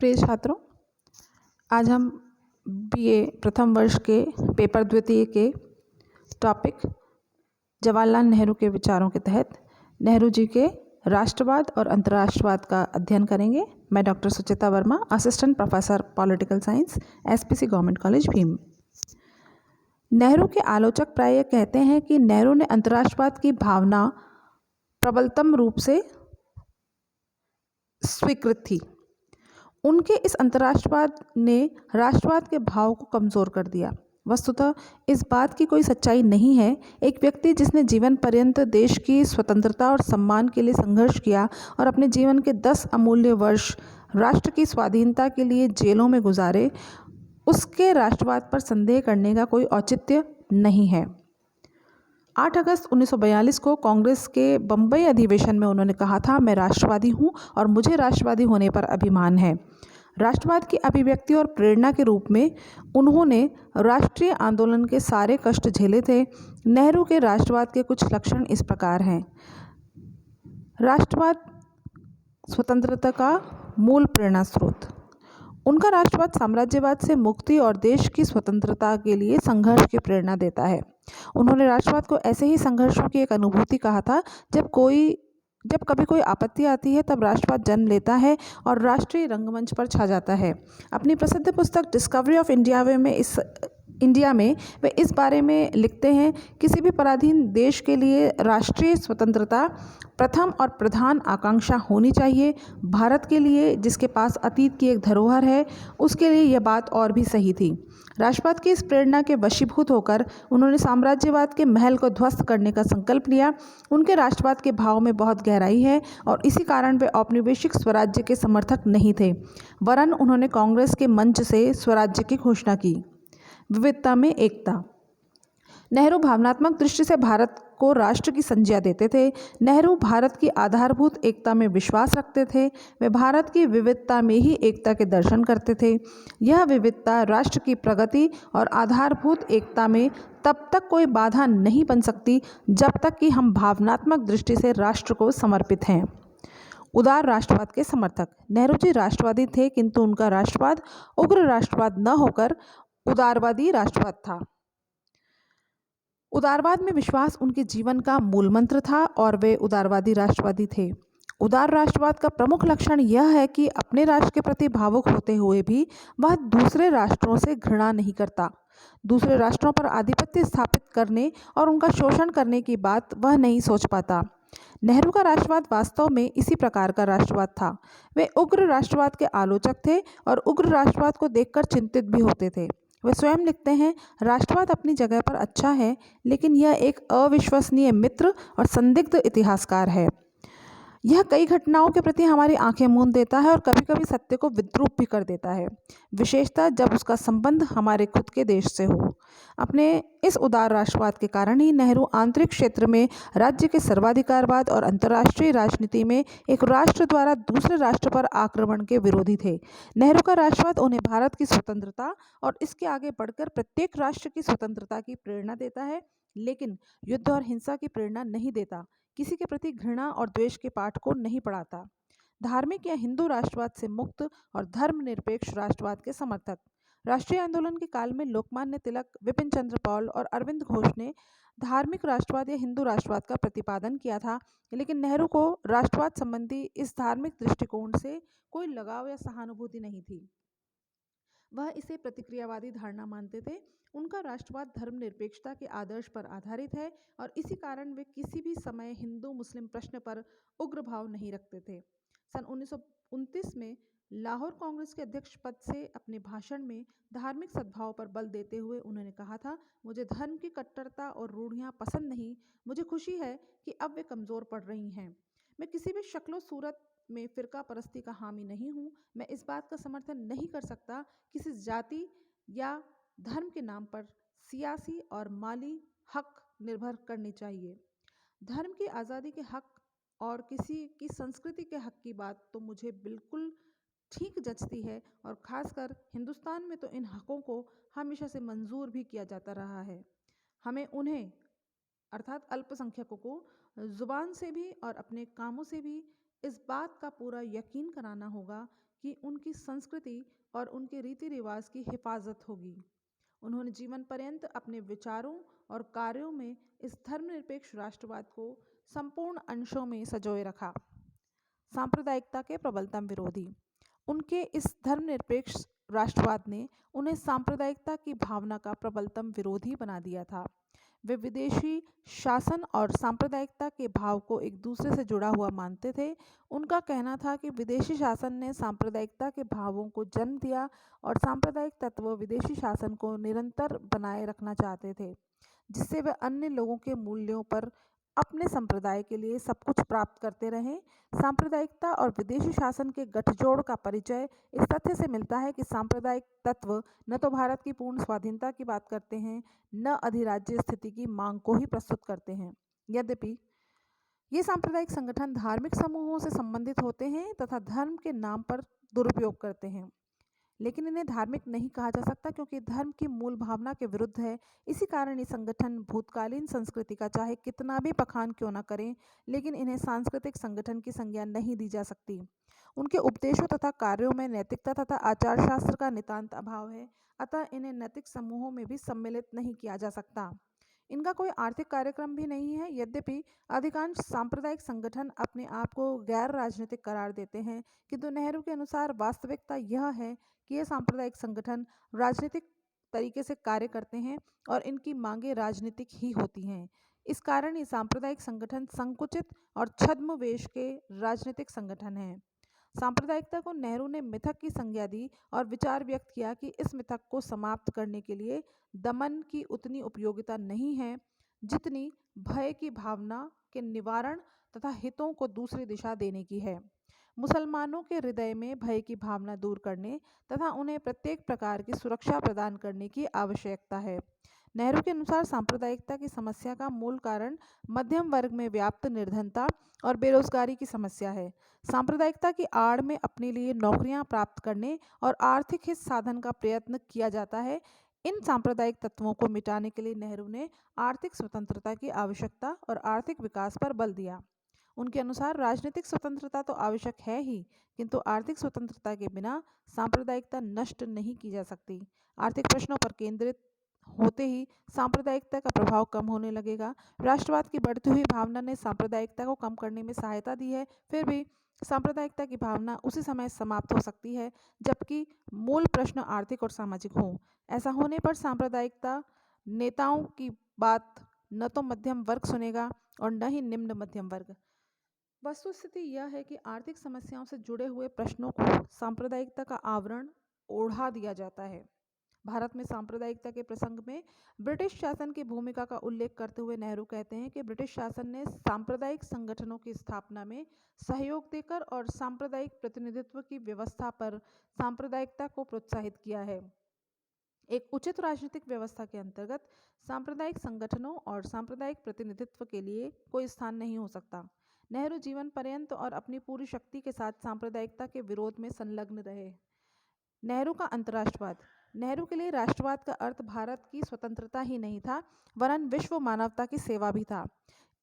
प्रिय छात्रों, आज हम बीए प्रथम वर्ष के पेपर द्वितीय के टॉपिक जवाहरलाल नेहरू के विचारों के तहत नेहरू जी के राष्ट्रवाद और अंतर्राष्ट्रवाद का अध्ययन करेंगे। मैं doctor Suchita Verma, assistant professor political science, SPC government college Bhim. Nehru के आलोचक प्राय कहते हैं कि नेहरू ने अंतर्राष्ट्रवाद की भावना प्रबलतम रूप से स्वीकृत थी। उनके इस अंतर्राष्ट्रवाद ने राष्ट्रवाद के भाव को कमज़ोर कर दिया। वस्तुतः इस बात की कोई सच्चाई नहीं है। एक व्यक्ति जिसने जीवन पर्यंत देश की स्वतंत्रता और सम्मान के लिए संघर्ष किया और अपने जीवन के 10 अमूल्य वर्ष राष्ट्र की स्वाधीनता के लिए जेलों में गुजारे, उसके राष्ट्रवाद पर संदेह करने का कोई औचित्य नहीं है। 8 अगस्त 1942 को कांग्रेस के बम्बई अधिवेशन में उन्होंने कहा था, मैं राष्ट्रवादी हूँ और मुझे राष्ट्रवादी होने पर अभिमान है। राष्ट्रवाद की अभिव्यक्ति और प्रेरणा के रूप में उन्होंने राष्ट्रीय आंदोलन के सारे कष्ट झेले थे। नेहरू के राष्ट्रवाद के कुछ लक्षण इस प्रकार हैं। राष्ट्रवाद स्वतंत्रता का मूल प्रेरणा स्रोत। उनका राष्ट्रवाद साम्राज्यवाद से मुक्ति और देश की स्वतंत्रता के लिए संघर्ष की प्रेरणा देता है। उन्होंने राष्ट्रवाद को ऐसे ही संघर्षों की एक अनुभूति कहा था। जब कभी कोई आपत्ति आती है तब राष्ट्रवाद जन्म लेता है और राष्ट्रीय रंगमंच पर छा जाता है। अपनी प्रसिद्ध पुस्तक डिस्कवरी ऑफ इंडिया में वे इस बारे में लिखते हैं, किसी भी पराधीन देश के लिए राष्ट्रीय स्वतंत्रता प्रथम और प्रधान आकांक्षा होनी चाहिए। भारत के लिए, जिसके पास अतीत की एक धरोहर है, उसके लिए यह बात और भी सही थी। राष्ट्रवाद की इस प्रेरणा के वशीभूत होकर उन्होंने साम्राज्यवाद के महल को ध्वस्त करने का संकल्प लिया। उनके राष्ट्रवाद के भाव में बहुत गहराई है और इसी कारण वे औपनिवेशिक स्वराज्य के समर्थक नहीं थे, वरन उन्होंने कांग्रेस के मंच से स्वराज्य की घोषणा की। विविधता में एकता। नेहरू भावनात्मक दृष्टि से भारत को राष्ट्र की संज्ञा देते थे। नेहरू भारत की आधारभूत एकता में विश्वास रखते थे। वे भारत की विविधता में ही एकता के दर्शन करते थे। यह विविधता राष्ट्र की प्रगति और आधारभूत एकता में तब तक कोई बाधा नहीं बन सकती जब तक कि हम भावनात्मक दृष्टि से राष्ट्र को समर्पित हैं। उदार राष्ट्रवाद के समर्थक। नेहरू जी राष्ट्रवादी थे, किंतु उनका राष्ट्रवाद उग्र राष्ट्रवाद न होकर उदारवादी राष्ट्रवाद था। उदारवाद में विश्वास उनके जीवन का मूल मंत्र था और वे उदारवादी राष्ट्रवादी थे। उदार राष्ट्रवाद का प्रमुख लक्षण यह है कि अपने राष्ट्र के प्रति भावुक होते हुए भी वह दूसरे राष्ट्रों से घृणा नहीं करता। दूसरे राष्ट्रों पर आधिपत्य स्थापित करने और उनका शोषण करने की बात वह नहीं सोच पाता। नेहरू का राष्ट्रवाद वास्तव में इसी प्रकार का राष्ट्रवाद था। वे उग्र राष्ट्रवाद के आलोचक थे और उग्र राष्ट्रवाद को देखकर चिंतित भी होते थे। वे स्वयं लिखते हैं, राष्ट्रवाद अपनी जगह पर अच्छा है, लेकिन यह एक अविश्वसनीय मित्र और संदिग्ध इतिहासकार है। यह कई घटनाओं के प्रति हमारी आंखें मूंद देता है और कभी कभी सत्य को विद्रूप भी कर देता है, विशेषतः जब उसका संबंध हमारे खुद के देश से हो। अपने इस उदार राष्ट्रवाद के कारण ही नेहरू आंतरिक क्षेत्र में राज्य के सर्वाधिकारवाद और अंतर्राष्ट्रीय राजनीति में एक राष्ट्र द्वारा दूसरे राष्ट्र पर आक्रमण के विरोधी थे। नेहरू का राष्ट्रवाद उन्हें भारत की स्वतंत्रता और इसके आगे बढ़कर प्रत्येक राष्ट्र की स्वतंत्रता की प्रेरणा देता है, लेकिन युद्ध और हिंसा की प्रेरणा नहीं देता। किसी के प्रति घृणा और द्वेष के पाठ को नहीं पढ़ाता। धार्मिक या हिंदू राष्ट्रवाद से मुक्त और धर्मनिरपेक्ष राष्ट्रवाद के समर्थक। राष्ट्रीय आंदोलन के काल में लोकमान्य तिलक, विपिन चंद्र पॉल और अरविंद घोष ने धार्मिक राष्ट्रवाद या हिंदू राष्ट्रवाद का प्रतिपादन किया था, लेकिन नेहरू को राष्ट्रवाद संबंधी इस धार्मिक दृष्टिकोण से कोई लगाव या सहानुभूति नहीं थी। वह इसे प्रतिक्रियावादी धारणा मानते थे। उनका राष्ट्रवाद धर्मनिरपेक्षता के आदर्श पर आधारित है और इसी कारण वे किसी भी समय हिंदू मुस्लिम प्रश्न पर उग्र भाव नहीं रखते थे। सन 1929 में लाहौर कांग्रेस के अध्यक्ष पद से अपने भाषण में धार्मिक सद्भाव पर बल देते हुए उन्होंने कहा था, मुझे धर्म की कट्टरता और रूढ़ियाँ पसंद नहीं। मुझे खुशी है कि अब वे कमज़ोर पड़ रही हैं। मैं किसी भी शक्लो सूरत में फ़िरका परस्ती का हामी नहीं हूँ। मैं इस बात का समर्थन नहीं कर सकता किसी जाति या धर्म के नाम पर सियासी और माली हक निर्भर करने चाहिए। धर्म की आज़ादी के हक और किसी की संस्कृति के हक की बात तो मुझे बिल्कुल ठीक जचती है और ख़ासकर हिंदुस्तान में तो इन हकों को हमेशा से मंजूर भी किया जाता रहा है। हमें उन्हें अर्थात अल्पसंख्यकों को ज़ुबान से भी और अपने कामों से भी इस बात का पूरा यकीन कराना होगा कि उनकी संस्कृति और उनके रीति रिवाज की हिफाजत होगी। उन्होंने जीवन पर्यंत अपने विचारों और कार्यों में इस धर्मनिरपेक्ष राष्ट्रवाद को संपूर्ण अंशों में संजोए रखा। सांप्रदायिकता के प्रबलतम विरोधी। उनके इस धर्मनिरपेक्ष राष्ट्रवाद ने उन्हें सांप्रदायिकता की भावना का प्रबलतम विरोधी बना दिया था। वे विदेशी शासन और सांप्रदायिकता के भाव को एक दूसरे से जुड़ा हुआ मानते थे। उनका कहना था कि विदेशी शासन ने सांप्रदायिकता के भावों को जन्म दिया और सांप्रदायिक तत्व विदेशी शासन को निरंतर बनाए रखना चाहते थे, जिससे वे अन्य लोगों के मूल्यों पर अपने संप्रदाय के लिए सब कुछ प्राप्त करते रहें। सांप्रदायिकता और विदेशी शासन के गठजोड़ का परिचय इस तथ्य से मिलता है कि सांप्रदायिक तत्व न तो भारत की पूर्ण स्वाधीनता की बात करते हैं, न अधिराज्य स्थिति की मांग को ही प्रस्तुत करते हैं। यद्यपि ये सांप्रदायिक संगठन धार्मिक समूहों से संबंधित होते हैं तथा धर्म के नाम पर दुरुपयोग करते हैं, लेकिन इन्हें धार्मिक नहीं कहा जा सकता क्योंकि धर्म की मूल भावना के विरुद्ध है। इसी कारण ये संगठन भूतकालीन संस्कृति का चाहे कितना भी बखान क्यों न करें, लेकिन इन्हें सांस्कृतिक संगठन की संज्ञा नहीं दी जा सकती। उनके उपदेशों तथा कार्यों में नैतिकता तथा आचार शास्त्र का नितांत अभाव है, अतः इन्हें नैतिक समूहों में भी सम्मिलित नहीं किया जा सकता। इनका कोई आर्थिक कार्यक्रम भी नहीं है। यद्यपि अधिकांश सांप्रदायिक संगठन अपने आप को गैर राजनीतिक करार देते हैं, किंतु नेहरू के अनुसार वास्तविकता यह है कि ये सांप्रदायिक संगठन राजनीतिक तरीके से कार्य करते हैं और इनकी मांगें राजनीतिक ही होती हैं। इस कारण ये सांप्रदायिक संगठन संकुचित और छद्मवेश के राजनीतिक संगठन हैं। सांप्रदायिकता को नेहरू ने मिथक की संज्ञा दी और विचार व्यक्त किया कि इस मिथक को समाप्त करने के लिए दमन की उतनी उपयोगिता नहीं है जितनी भय की भावना के निवारण तथा हितों को दूसरी दिशा देने की है। मुसलमानों के हृदय में भय की भावना दूर करने तथा उन्हें प्रत्येक प्रकार की सुरक्षा प्रदान करने की आवश्यकता है। नेहरू के अनुसार सांप्रदायिकता की समस्या का मूल कारण मध्यम वर्ग में व्याप्त निर्धनता और बेरोजगारी की समस्या है। सांप्रदायिकता की आड़ में अपने लिए नौकरियां प्राप्त करने और आर्थिक हित साधन का प्रयत्न किया जाता है। इन सांप्रदायिक तत्वों को मिटाने के लिए नेहरू ने आर्थिक स्वतंत्रता की आवश्यकता और आर्थिक विकास पर बल दिया। उनके अनुसार राजनीतिक स्वतंत्रता तो आवश्यक है ही, किंतु आर्थिक स्वतंत्रता के बिना सांप्रदायिकता नष्ट नहीं की जा सकती। आर्थिक प्रश्नों पर केंद्रित होते ही सांप्रदायिकता का प्रभाव कम होने लगेगा। राष्ट्रवाद की बढ़ती हुई भावना ने सांप्रदायिकता को कम करने में सहायता दी है, फिर भी सांप्रदायिकता की भावना उसी समय समाप्त हो सकती है जबकि मूल प्रश्न आर्थिक और सामाजिक हों। ऐसा होने पर सांप्रदायिकता नेताओं की बात न तो मध्यम वर्ग सुनेगा और न ही निम्न मध्यम वर्ग। वस्तुस्थिति यह है कि आर्थिक समस्याओं से जुड़े हुए प्रश्नों को सांप्रदायिकता का आवरण ओढ़ा दिया जाता है। भारत में सांप्रदायिकता के प्रसंग में ब्रिटिश शासन की भूमिका का उल्लेख करते हुए नेहरू कहते हैं कि ब्रिटिश शासन ने सांप्रदायिक संगठनों की स्थापना में सहयोग देकर और सांप्रदायिक प्रतिनिधित्व की व्यवस्था पर सांप्रदायिकता को प्रोत्साहित किया है। एक उचित राजनीतिक व्यवस्था के अंतर्गत सांप्रदायिक संगठनों और सांप्रदायिक प्रतिनिधित्व के लिए कोई स्थान नहीं हो सकता। नेहरू जीवन पर्यंत और अपनी पूरी शक्ति के साथ सांप्रदायिकता के विरोध में संलग्न रहे। नेहरू का अंतर्राष्ट्रवाद। नेहरू के लिए राष्ट्रवाद का अर्थ भारत की स्वतंत्रता ही नहीं था, वरन विश्व मानवता की सेवा भी था।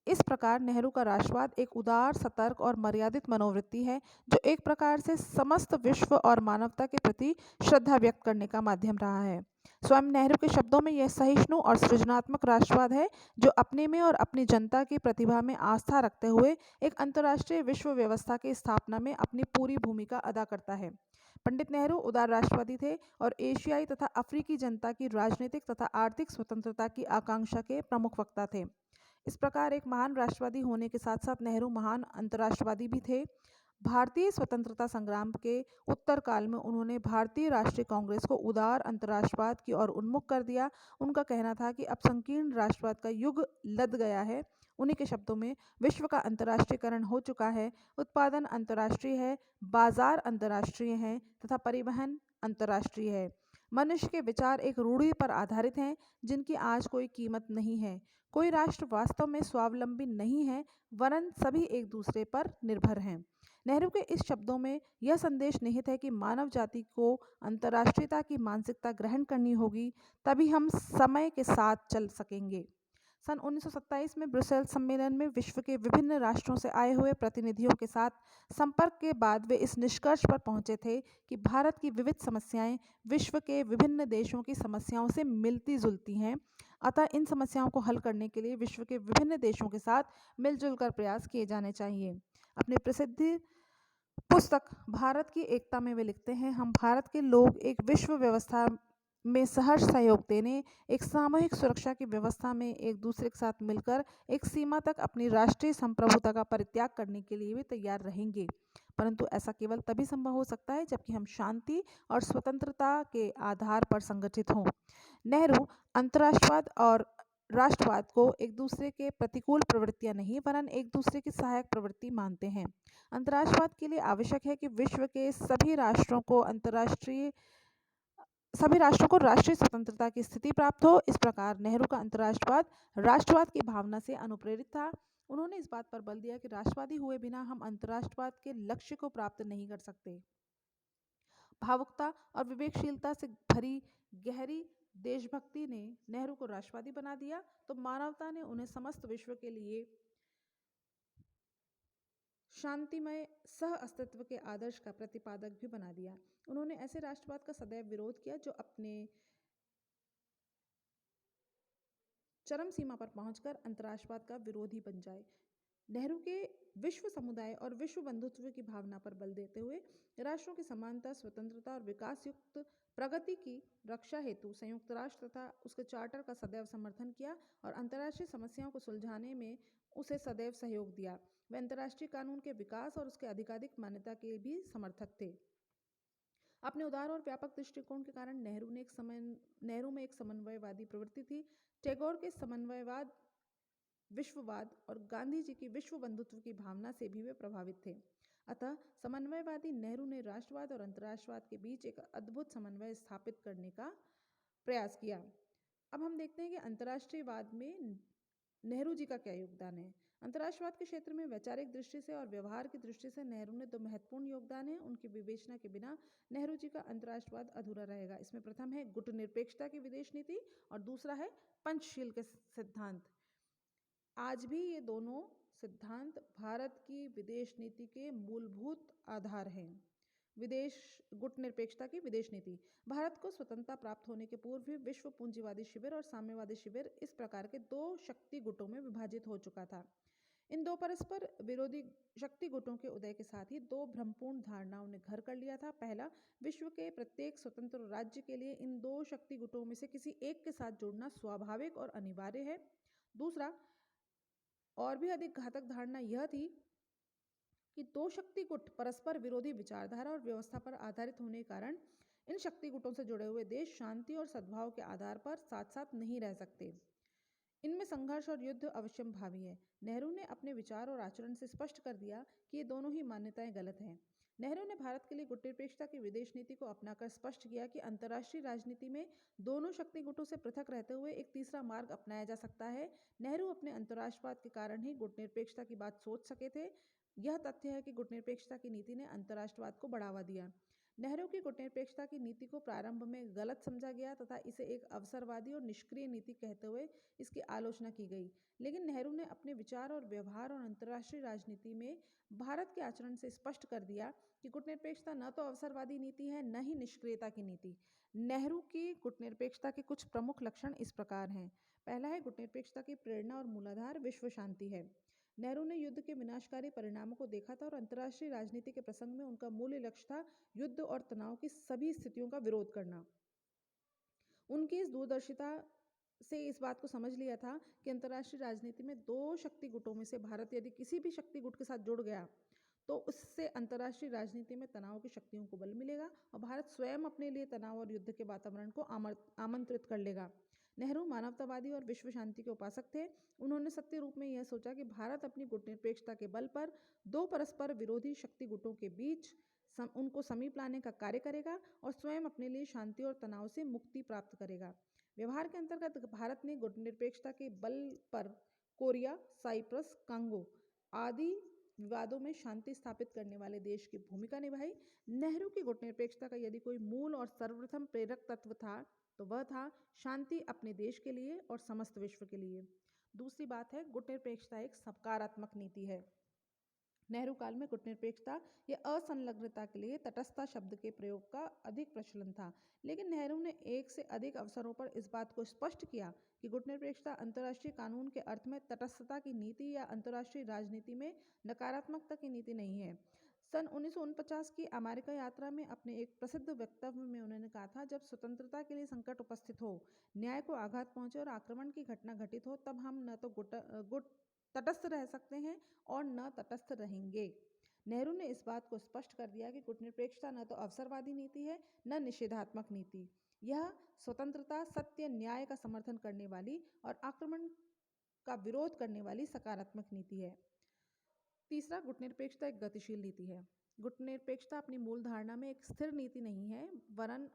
इस प्रकार नेहरू का राष्ट्रवाद एक उदार, सतर्क और मर्यादित मनोवृत्ति है, जो एक प्रकार से समस्त विश्व और मानवता के प्रति श्रद्धा व्यक्त करने का माध्यम रहा है। स्वयं नेहरू के शब्दों में यह सहिष्णु और सृजनात्मक राष्ट्रवाद है, जो अपने में और अपनी जनता की प्रतिभा में आस्था रखते हुए एक अंतर्राष्ट्रीय विश्व व्यवस्था की स्थापना में अपनी पूरी भूमिका अदा करता है। पंडित नेहरू उदार राष्ट्रवादी थे और एशियाई तथा अफ्रीकी जनता की राजनीतिक तथा आर्थिक स्वतंत्रता की आकांक्षा के प्रमुख वक्ता थे। इस प्रकार एक महान राष्ट्रवादी होने के साथ साथ नेहरू महान अंतर्राष्ट्रवादी भी थे। भारतीय स्वतंत्रता संग्राम के उत्तर काल में उन्होंने भारतीय राष्ट्रीय कांग्रेस को उदार अंतर्राष्ट्रवाद की ओर उन्मुख कर दिया। उनका कहना था कि अब संकीर्ण राष्ट्रवाद का युग लद गया है। उन्हीं के शब्दों में, विश्व का अंतर्राष्ट्रीयकरण हो चुका है, उत्पादन अंतर्राष्ट्रीय है, बाजार अंतर्राष्ट्रीय हैं तथा परिवहन अंतर्राष्ट्रीय है। मनुष्य के विचार एक रूढ़ि पर आधारित हैं जिनकी आज कोई कीमत नहीं है। कोई राष्ट्र वास्तव में स्वावलंबी नहीं है, वरन सभी एक दूसरे पर निर्भर हैं। नेहरू के इस शब्दों में यह संदेश निहित है कि मानव जाति को अंतर्राष्ट्रीयता की मानसिकता ग्रहण करनी होगी, तभी हम समय के साथ चल सकेंगे। सन 1927 में ब्रुसेल्स सम्मेलन में विश्व के विभिन्न राष्ट्रों से आए हुए प्रतिनिधियों के साथ संपर्क के बाद वे इस निष्कर्ष पर पहुंचे थे कि भारत की विविध समस्याएं विश्व के विभिन्न देशों की समस्याओं से मिलती जुलती हैं। अतः इन समस्याओं को हल करने के लिए विश्व के विभिन्न देशों के साथ मिलजुल कर प्रयास किए जाने चाहिए। अपनी प्रसिद्ध पुस्तक भारत की एकता में वे लिखते हैं, हम भारत के लोग एक विश्व व्यवस्था में सहर्ष सहयोग देने, एक सामूहिक सुरक्षा की व्यवस्था में एक दूसरे के साथ मिलकर एक सीमा तक अपनी राष्ट्रीय संप्रभुता का परित्याग करने के लिए भी तैयार रहेंगे। परंतु ऐसा केवल तभी संभव हो सकता है जबकि हम शांति और स्वतंत्रता के आधार पर संगठित हों। नेहरू अंतर्राष्ट्रवाद और राष्ट्रवाद को एक दूसरे के प्रतिकूल प्रवृत्तियां नहीं वरन एक दूसरे की सहायक प्रवृत्ति मानते हैं। अंतर्राष्ट्रवाद के लिए आवश्यक है कि विश्व के सभी राष्ट्रों को राष्ट्रीय स्वतंत्रता की स्थिति प्राप्त हो। इस प्रकार नेहरू का अंतर्राष्ट्रवाद राष्ट्रवाद की भावना से अनुप्रेरित था। उन्होंने इस बात पर बल दिया कि राष्ट्रवादी हुए बिना हम अंतर्राष्ट्रवाद के लक्ष्य को प्राप्त नहीं कर सकते। भावुकता और विवेकशीलता से भरी गहरी देशभक्ति ने नेहरू को राष्ट्रवादी बना दिया, तो मानवता ने उन्हें समस्त विश्व के लिए शांतिमय सह अस्तित्व के आदर्श का प्रतिपादक भी बना दिया। उन्होंने ऐसे राष्ट्रवाद का सदैव विरोध किया जो अपने चरम सीमा पर पहुंचकर अंतर्राष्ट्रवाद का विरोधी बन जाए। नेहरू के विश्व समुदाय और विश्व बंधुत्व की भावना पर बल देते हुए राष्ट्रों की समानता, स्वतंत्रता और विकास युक्त प्रगति की रक्षा हेतु संयुक्त राष्ट्र तथा उसके चार्टर का सदैव समर्थन किया और अंतर्राष्ट्रीय समस्याओं को सुलझाने में उसे सदैव सहयोग दिया। वे अंतर्राष्ट्रीय कानून के विकास और उसके अधिकाधिक मान्यता के भी समर्थक थे। अपने उदार और व्यापक दृष्टिकोण के कारण नेहरू में एक समन्वयवादी प्रवृत्ति थी। टैगोर के समन्वयवाद, विश्ववाद और गांधी जी की विश्व बंधुत्व की भावना से भी वे प्रभावित थे। अतः समन्वयवादी नेहरू ने राष्ट्रवाद और अंतर्राष्ट्रवाद के बीच एक अद्भुत समन्वय स्थापित करने का प्रयास किया। अब हम देखते हैं कि अंतर्राष्ट्रीयवाद में नेहरू जी का क्या योगदान है। अंतर्राष्ट्रवाद के क्षेत्र में वैचारिक दृष्टि से और व्यवहार की दृष्टि से नेहरू ने दो महत्वपूर्ण योगदान है। उनकी विवेचना के बिना नेहरू जी का अंतर्राष्ट्रवाद अधूरा रहेगा। इसमें प्रथम है गुटनिरपेक्षता की विदेश नीति और दूसरा है पंचशील के सिद्धांत। आज भी ये दोनों सिद्धांत भारत की विदेश नीति के मूलभूत आधार हैं। गुटनिरपेक्षता की विदेश नीति। भारत को स्वतंत्रता प्राप्त होने के पूर्व भी विश्व पूंजीवादी शिविर और साम्यवादी शिविर इस प्रकार के दो शक्ति गुटों में विभाजित हो चुका था। इन दो परस्पर विरोधी शक्ति गुटों के उदय के साथ ही दो भ्रमपूर्ण धारणाओं ने घर कर लिया था। पहला, विश्व के प्रत्येक स्वतंत्र राज्य के लिए इन दो शक्ति गुटों में से किसी एक के साथ जुड़ना स्वाभाविक और अनिवार्य है। दूसरा, और भी अधिक घातक धारणा यह थी कि दो शक्ति गुट परस्पर विरोधी विचारधारा और व्यवस्था पर आधारित होने के कारण इन शक्ति गुटों से जुड़े हुए देश शांति और सद्भाव के आधार पर साथ साथ नहीं रह सकते। इनमें संघर्ष और युद्ध अवश्यम भावी है। नेहरू ने अपने विचार और आचरण से स्पष्ट कर दिया कि ये दोनों ही मान्यताएं गलत हैं। नेहरू ने भारत के लिए गुटनिरपेक्षता की विदेश नीति को अपनाकर स्पष्ट किया कि अंतर्राष्ट्रीय राजनीति में दोनों शक्ति गुटों से पृथक रहते हुए एक तीसरा मार्ग अपनाया जा सकता है। नेहरू अपने अंतर्राष्ट्रवाद के कारण ही गुटनिरपेक्षता की बात सोच सके थे। यह तथ्य है कि गुटनिरपेक्षता की नीति ने अंतर्राष्ट्रवाद को बढ़ावा दिया। नेहरू की गुटनिरपेक्षता की नीति को प्रारंभ में गलत समझा गया तथा इसे एक अवसरवादी और निष्क्रिय नीति कहते हुए इसकी आलोचना की गई। लेकिन नेहरू ने अपने विचार और व्यवहार और अंतर्राष्ट्रीय राजनीति में भारत के आचरण से स्पष्ट कर दिया कि गुटनिरपेक्षता न तो अवसरवादी नीति है, न ही निष्क्रियता की नीति। नेहरू की गुटनिरपेक्षता के कुछ प्रमुख लक्षण इस प्रकार हैं। पहला है, गुटनिरपेक्षता की प्रेरणा और मूलाधार विश्व शांति है। नेहरू ने युद्ध के विनाशकारी परिणामों को देखा था और अंतर्राष्ट्रीय राजनीति के प्रसंग में उनका मूल लक्ष्य था युद्ध और तनाव की सभी स्थितियों का विरोध करना। उनकी इस दूरदर्शिता से इस बात को समझ लिया था कि अंतर्राष्ट्रीय राजनीति में दो शक्ति गुटों में से भारत यदि किसी भी शक्ति गुट के साथ जुड़ गया तो उससे अंतर्राष्ट्रीय राजनीति में तनाव की शक्तियों को बल मिलेगा और भारत स्वयं अपने लिए तनाव और युद्ध के वातावरण को आमंत्रित कर लेगा। नेहरू मानवतावादी और विश्व शांति के उपासक थे। उन्होंने सत्य रूप में यह सोचा कि भारत अपनी गुटनिरपेक्षता के बल पर दो परस्पर विरोधी शक्ति गुटों के बीच उनको समीप लाने का कार्य करेगा और स्वयं अपने लिए शांति और तनाव से मुक्ति प्राप्त करेगा। व्यवहार के अंतर्गत भारत ने गुटनिरपेक्षता के बल पर कोरिया, साइप्रस, कांगो आदि विवादों में शांति स्थापित करने वाले देश की भूमिका निभाई। नेहरू की गुटनिरपेक्षता का यदि कोई मूल और सर्वप्रथम प्रेरक तत्व था तो वह था शांति अपने देश के लिए और समस्त विश्व के लिए। दूसरी बात है, गुटनिरपेक्षता एक सकारात्मक नीति है। नेहरू काल में गुटनिरपेक्षता या असंलग्नता के लिए तटस्थता शब्द के प्रयोग का अधिक प्रचलन था, लेकिन नेहरू ने एक से अधिक अवसरों पर इस बात को स्पष्ट किया कि गुटनिरपेक्षता अंतर्राष्ट्रीय कानून के अर्थ में तटस्थता की नीति या अंतर्राष्ट्रीय राजनीति में नकारात्मकता की नीति नहीं है। सन 1949 की अमेरिका यात्रा में अपने एक प्रसिद्ध वक्तव्य में उन्होंने कहा था, जब स्वतंत्रता के लिए संकट उपस्थित हो, न्याय को आघात पहुंचे और आक्रमण की घटना घटित हो, तब हम न तो गुट तटस्थ रह सकते हैं और न तटस्थ रहेंगे। नेहरू ने इस बात को स्पष्ट कर दिया कि गुटनिरपेक्षता न तो अवसरवादी नीति है, न निषेधात्मक नीति। यह स्वतंत्रता, सत्य, न्याय का समर्थन करने वाली और आक्रमण का विरोध करने वाली सकारात्मक नीति है। तीसरा, गुटनिरपेक्षता एक गतिशील नीति है। गुटनिरपेक्षता अपनी मूल धारणा में एक स्थिर नीति नहीं है, वरन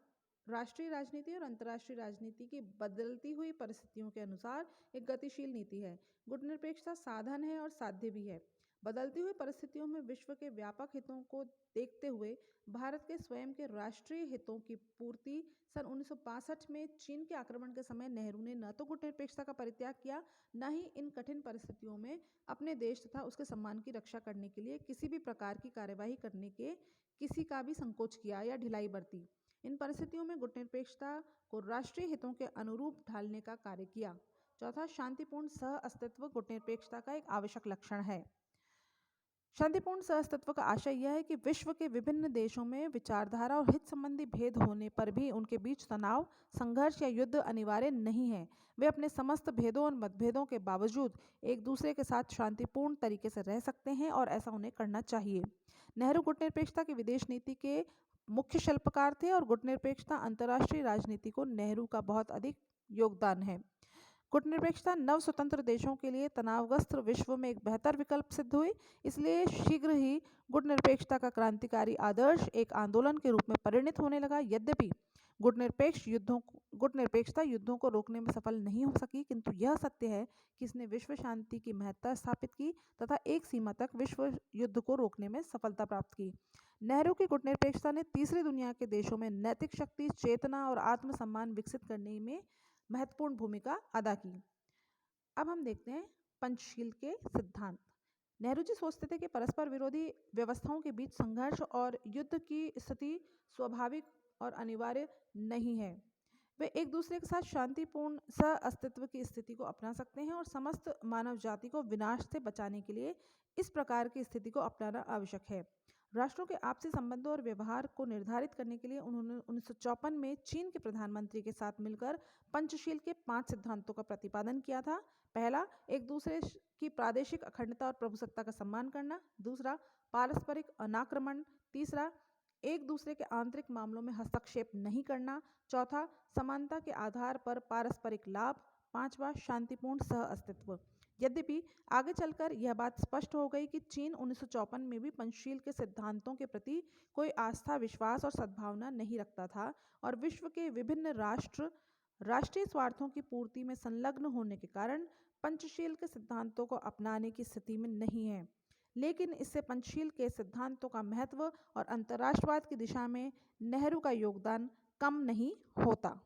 राष्ट्रीय राजनीति और अंतर्राष्ट्रीय राजनीति की बदलती हुई परिस्थितियों के अनुसार एक गतिशील नीति है। गुटनिरपेक्षता साधन है और साध्य भी है। बदलती हुई परिस्थितियों में विश्व के व्यापक हितों को देखते हुए भारत के स्वयं के राष्ट्रीय हितों की पूर्ति सन 1965 में चीन के आक्रमण के समय नेहरू ने न तो गुटनिरपेक्षता का परित्याग किया, न ही इन कठिन परिस्थितियों में अपने देश तथा उसके सम्मान की रक्षा करने के लिए किसी भी प्रकार की कार्यवाही करने के किसी का भी संकोच किया या ढिलाई बरती। इन परिस्थितियों में गुटनिरपेक्षता को राष्ट्रीय हितों के अनुरूप ढालने का कार्य किया। चौथा, शांतिपूर्ण सह अस्तित्व गुटनिरपेक्षता का एक आवश्यक लक्षण है। शांतिपूर्ण सह अस्तित्व का आशय यह है कि विश्व के विभिन्न देशों में विचारधारा और हित संबंधी भेद होने पर भी उनके बीच तनाव, संघर्ष या युद्ध अनिवार्य नहीं है। वे अपने समस्त भेदों और मतभेदों के बावजूद एक दूसरे के साथ शांतिपूर्ण तरीके से रह सकते हैं और ऐसा उन्हें करना चाहिए। नेहरू गुटनिरपेक्षता की विदेश नीति के मुख्य शिल्पकार थे और गुटनिरपेक्षता अंतर्राष्ट्रीय राजनीति को नेहरू का बहुत अधिक योगदान है। गुटनिरपेक्षता नव स्वतंत्र देशों के लिए तनावग्रस्त विश्व में एक बेहतर विकल्प सिद्ध हुई, इसलिए शीघ्र ही गुटनिरपेक्षता का क्रांतिकारी आदर्श एक आंदोलन के रूप में परिणत होने लगा। यद्यपि गुटनिरपेक्षता युद्धों को रोकने में सफल नहीं हो सकी, किंतु यह सत्य है कि इसने विश्व शांति की महत्ता स्थापित की तथा एक सीमा तक विश्व युद्ध को रोकने में सफलता प्राप्त की। नेहरू की गुटनिरपेक्षता ने तीसरी दुनिया के देशों में नैतिक शक्ति, चेतना और आत्मसम्मान विकसित करने में महत्वपूर्ण भूमिका अदा की। अब हम देखते हैं पंचशील के सिद्धांत। नेहरू जी सोचते थे कि परस्पर विरोधी व्यवस्थाओं के बीच संघर्ष और युद्ध की स्थिति स्वाभाविक और अनिवार्य नहीं है। वे एक दूसरे के साथ शांतिपूर्ण सह अस्तित्व की स्थिति को अपना सकते हैं और समस्त मानव जाति को विनाश से बचाने के लिए इस प्रकार की स्थिति को अपनाना आवश्यक है। राष्ट्रों के आपसी संबंधों और व्यवहार को निर्धारित करने के लिए उन्होंने 1954 में चीन के प्रधानमंत्री के साथ मिलकर पंचशील के 5 सिद्धांतों का प्रतिपादन किया था। पहला, एक दूसरे की प्रादेशिक अखंडता और प्रभुसत्ता का सम्मान करना। दूसरा, पारस्परिक अनाक्रमण। तीसरा, एक दूसरे के आंतरिक मामलों में हस्तक्षेप नहीं करना। चौथा, समानता के आधार पर पारस्परिक लाभ। पांचवा, शांतिपूर्ण सह अस्तित्व। यद्यपि आगे चलकर यह बात स्पष्ट हो गई कि चीन 1954 में भी पंचशील के सिद्धांतों के प्रति कोई आस्था, विश्वास और सद्भावना नहीं रखता था और विश्व के विभिन्न राष्ट्र राष्ट्रीय स्वार्थों की पूर्ति में संलग्न होने के कारण पंचशील के सिद्धांतों को अपनाने की स्थिति में नहीं है। लेकिन इससे पंचशील के सिद्धांतों का महत्व और अंतर्राष्ट्रवाद की दिशा में नेहरू का योगदान कम नहीं होता।